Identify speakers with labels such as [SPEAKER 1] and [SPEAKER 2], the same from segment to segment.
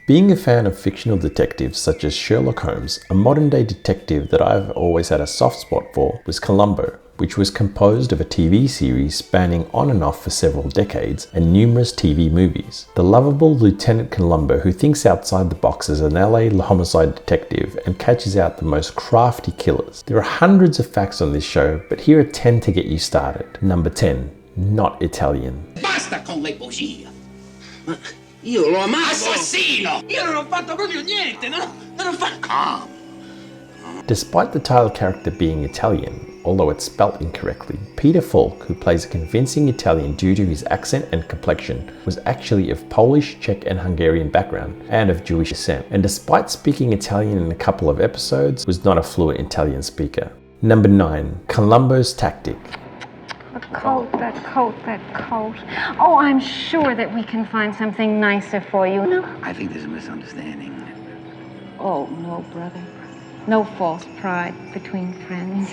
[SPEAKER 1] Being a fan of fictional detectives such as Sherlock Holmes, a modern-day detective that I've always had a soft spot for was Columbo, which was composed of a TV series spanning on and off for several decades and numerous TV movies. The lovable Lieutenant Columbo who thinks outside the box as an LA homicide detective and catches out the most crafty killers. There are hundreds of facts on this show, but here are 10 to get you started. Number 10. Not Italian.
[SPEAKER 2] Basta con le bugie. Io lo amavo. Assassino! Io non ho fatto proprio niente, non ho fatto... Calm.
[SPEAKER 1] Despite the title character being Italian, although it's spelt incorrectly, Peter Falk, who plays a convincing Italian due to his accent and complexion, was actually of Polish, Czech and Hungarian background and of Jewish descent, and despite speaking Italian in a couple of episodes, was not a fluent Italian speaker. Number 9. Columbo's tactic.
[SPEAKER 3] That coat. Oh, I'm sure that we can find something nicer for you. No?
[SPEAKER 2] I think there's a misunderstanding.
[SPEAKER 3] Oh, no, brother. No false pride between friends.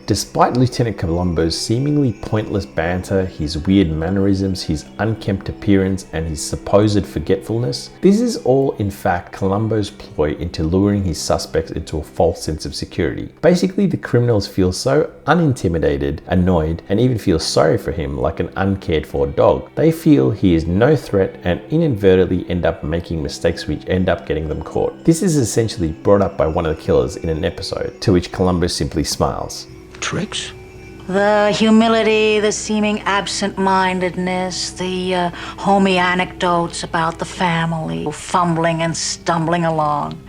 [SPEAKER 1] Despite Lieutenant Columbo's seemingly pointless banter, his weird mannerisms, his unkempt appearance, and his supposed forgetfulness, this is all in fact Columbo's ploy into luring his suspects into a false sense of security. Basically, the criminals feel so unintimidated, annoyed, and even feel sorry for him like an uncared for dog. They feel he is no threat and inadvertently end up making mistakes which end up getting them caught. This is essentially brought up by one of the killers in an episode, to which Columbo simply smiles.
[SPEAKER 2] Tricks?
[SPEAKER 4] The humility, the seeming absent-mindedness, the homey anecdotes about the family, fumbling and stumbling along.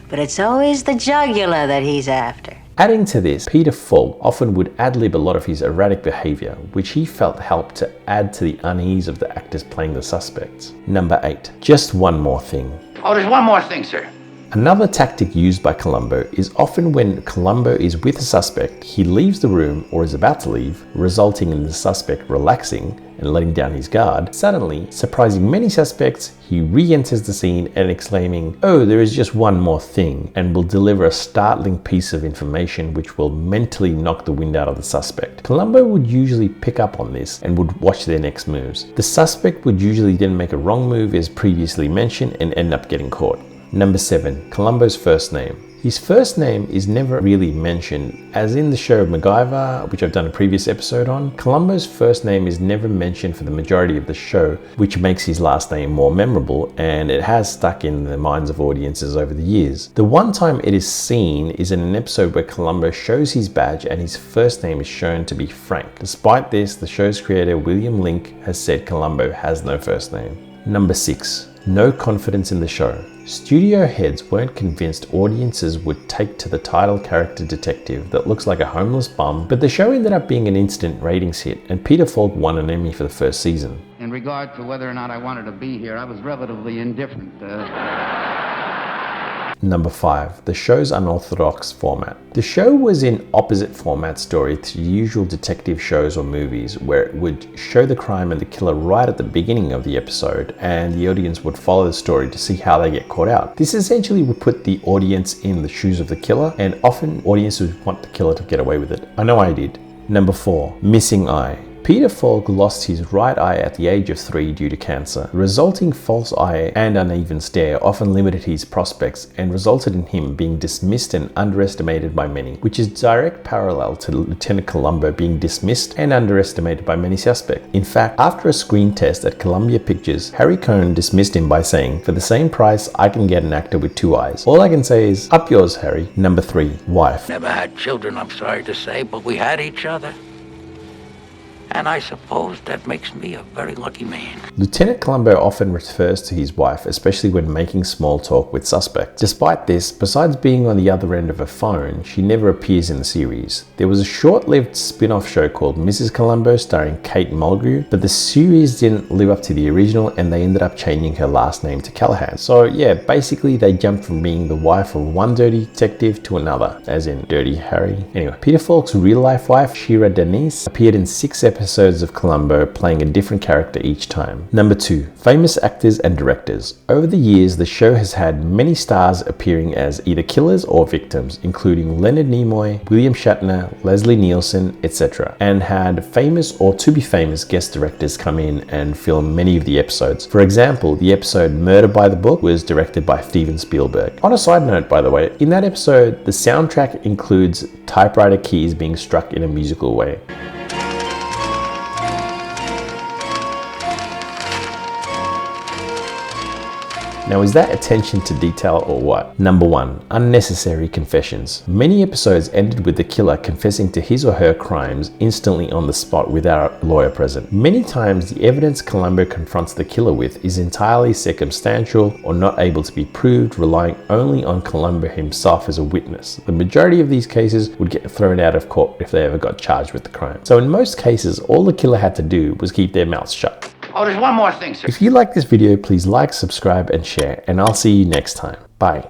[SPEAKER 4] But it's always the jugular that he's after.
[SPEAKER 1] Adding to this, Peter Falk often would ad-lib a lot of his erratic behavior, which he felt helped to add to the unease of the actors playing the suspects. Number 8. Just one more thing.
[SPEAKER 2] Oh, there's one more thing, sir.
[SPEAKER 1] Another tactic used by Columbo is often when Columbo is with a suspect, he leaves the room or is about to leave, resulting in the suspect relaxing and letting down his guard. Suddenly, surprising many suspects, he re-enters the scene and exclaiming, "Oh, there is just one more thing," and will deliver a startling piece of information which will mentally knock the wind out of the suspect. Columbo would usually pick up on this and would watch their next moves. The suspect would usually then make a wrong move as previously mentioned and end up getting caught. Number 7. Columbo's first name. His first name is never really mentioned, as in the show MacGyver, which I've done a previous episode on. Columbo's first name is never mentioned for the majority of the show, which makes his last name more memorable, and it has stuck in the minds of audiences over the years. The one time it is seen is in an episode where Columbo shows his badge and his first name is shown to be Frank. Despite this, the show's creator William Link has said Columbo has no first name. Number 6. No confidence in the show. Studio heads weren't convinced audiences would take to the title character detective that looks like a homeless bum, but the show ended up being an instant ratings hit, and Peter Falk won an Emmy for the first season.
[SPEAKER 5] In regard to whether or not I wanted to be here, I was relatively indifferent.
[SPEAKER 1] Number 5. The show's unorthodox format. The show was in opposite format story to usual detective shows or movies, where it would show the crime and the killer right at the beginning of the episode, and the audience would follow the story to see how they get caught out. This essentially would put the audience in the shoes of the killer, and often audiences want the killer to get away with it. I know I did. Number 4. Missing eye. Peter Falk lost his right eye at the age of 3 due to cancer. The resulting false eye and uneven stare often limited his prospects and resulted in him being dismissed and underestimated by many, which is direct parallel to Lieutenant Columbo being dismissed and underestimated by many suspects. In fact, after a screen test at Columbia Pictures, Harry Cohn dismissed him by saying, "For the same price, I can get an actor with 2 eyes. All I can say is, up yours, Harry." Number 3. Wife.
[SPEAKER 6] Never had children, I'm sorry to say, but we had each other. And I suppose that makes me a very lucky man.
[SPEAKER 1] Lieutenant Columbo often refers to his wife, especially when making small talk with suspects. Despite this, besides being on the other end of a phone, she never appears in the series. There was a short-lived spin-off show called Mrs. Columbo starring Kate Mulgrew, but the series didn't live up to the original and they ended up changing her last name to Callahan. So yeah, basically they jumped from being the wife of one dirty detective to another, as in Dirty Harry. Anyway, Peter Falk's real-life wife, Shira Denise, appeared in 6 episodes episodes of Columbo playing a different character each time. Number 2, famous actors and directors. Over the years, the show has had many stars appearing as either killers or victims, including Leonard Nimoy, William Shatner, Leslie Nielsen, etc., and had famous or to be famous guest directors come in and film many of the episodes. For example, the episode Murder by the Book was directed by Steven Spielberg. On a side note, by the way, in that episode, the soundtrack includes typewriter keys being struck in a musical way. Now, is that attention to detail or what? Number 1, unnecessary confessions. Many episodes ended with the killer confessing to his or her crimes instantly on the spot without a lawyer present. Many times, the evidence Columbo confronts the killer with is entirely circumstantial or not able to be proved, relying only on Columbo himself as a witness. The majority of these cases would get thrown out of court if they ever got charged with the crime. So in most cases, all the killer had to do was keep their mouths shut.
[SPEAKER 6] Oh, there's one more thing, sir.
[SPEAKER 1] If you like this video, please like, subscribe, and share, and I'll see you next time. Bye.